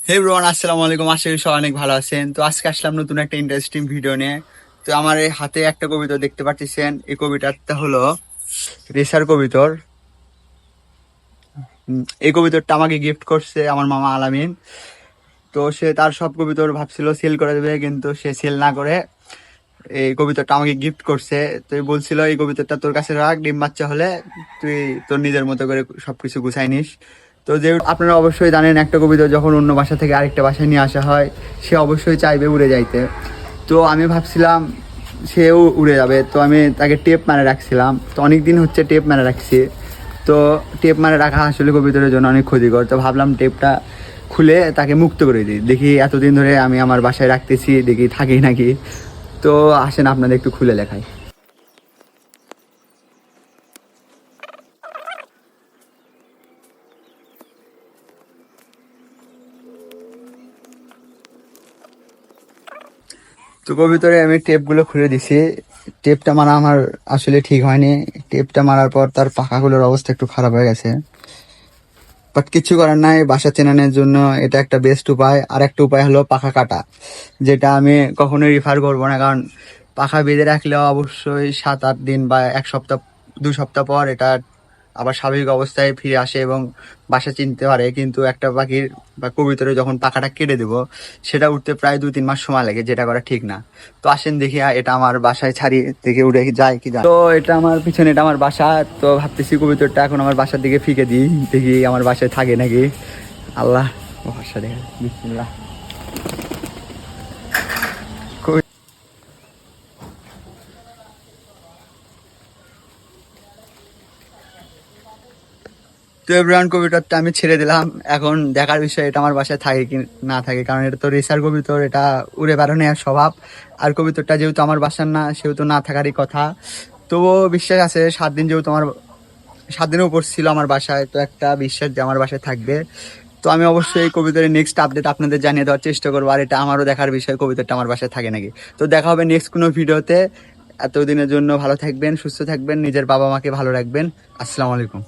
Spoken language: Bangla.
হে ব্রোয়ান, আসসালামু আলাইকুম। আশা করি সবাই অনেক ভালো আছেন। তো আজকে আসলাম নতুন একটা ইন্টারেস্টিং ভিডিও নিয়ে। তো আমার এই হাতে একটা কবিতা দেখতে পাচ্ছেন, এই কবিতাটা হলো রেসার কবিতর। এই কবিতাটা আমাকে গিফট করছে আমার মামা আলামিন। তো সে তার সব কবিতর ভাবছিল সেল করে দেবে, কিন্তু সে সেল না করে এই কবিতাটা আমাকে গিফট করছে। তো বলছিল এই কবিতাটা তোর কাছে রাখ, ডিম বাচ্চা হলে তুই তোর নিজের মতো করে সবকিছু গুছাই নিস। তো যেহেতু আপনারা অবশ্যই জানেন, একটা কবিতা যখন অন্য বাসা থেকে আরেকটা বাসায় নিয়ে আসা হয়, সে অবশ্যই চাইবে উড়ে যাইতে। তো আমি ভাবছিলাম সেও উড়ে যাবে, তো আমি তাকে টেপ মারে রাখছিলাম। তো অনেক দিন হচ্ছে টেপ মারে রাখছি। তো টেপ মারে রাখা আসলে কবিতার জন্য অনেক ক্ষতিকর। তো ভাবলাম টেপটা খুলে তাকে মুক্ত করে দিই, দেখি এতদিন ধরে আমি আমার বাসায় রাখতেছি, দেখি থাকি নাকি। তো আসেন আপনাদের একটু খুলে লেখাই। তো কবিতরে আমি টেপগুলো খুলে দিছি। টেপটা মারা আমার আসলে ঠিক হয়নি। টেপটা মারার পর তার পাখাগুলোর অবস্থা একটু খারাপ হয়ে গেছে। বাট কিছু করার নাই, বাসা চেনানোর জন্য এটা একটা বেস্ট উপায়। আর একটা উপায় হলো পাখা কাটা, যেটা আমি কখনোই রিফার করবো না। কারণ পাখা বেঁধে রাখলে অবশ্যই 7-8 দিন বা 1 সপ্তাহ 2 সপ্তাহ পর এটা আবার স্বাভাবিক অবস্থায় ফিরে আসে এবং বাসা চিনতে পারে। কিন্তু একটা পাখির বা কবুতরে যখন পাখাটা কেটে দেবো, সেটা উঠতে প্রায় 2-3 মাস সময় লাগে, যেটা করা ঠিক না। তো আসেন দেখি এটা আমার বাসায় ছাড়ি, দেখে উড়ে যায় কি যায়। তো এটা আমার পিছনে, এটা আমার বাসা। তো ভাবতেছি কবুতরটা এখন আমার বাসার দিকে ফিকে দিই, দেখি আমার বাসায় থাকে নাকি। আল্লাহ ভরসা, দেখে বিসমিল্লাহ। তো এভরিওয়ান, কবিতরটা আমি ছেড়ে দিলাম। এখন দেখার বিষয় এটা আমার বাসায় থাকে কি না থাকে, কারণ এটা তো রেসার কবিতর, এটা উড়ে বেড়ানোর স্বভাব। আর কবিতরটা যেহেতু আমার বাসার না, সেহেতু না থাকারই কথা। তবুও বিশ্বাস আছে, 7 দিন যেহেতু আমার 7 দিনের উপর ছিল আমার বাসায়, তো একটা বিশ্বাস যে আমার বাসায় থাকবে। তো আমি অবশ্যই এই কবিতার নেক্সট আপডেট আপনাদের জানিয়ে দেওয়ার চেষ্টা করবো। আর এটা আমারও দেখার বিষয়, কবিতাটা আমার বাসায় থাকে নাকি। তো দেখা হবে নেক্সট কোনো ভিডিওতে। এতদিনের জন্য ভালো থাকবেন, সুস্থ থাকবেন, নিজের বাবা মাকে ভালো রাখবেন। আসসালামু আলাইকুম।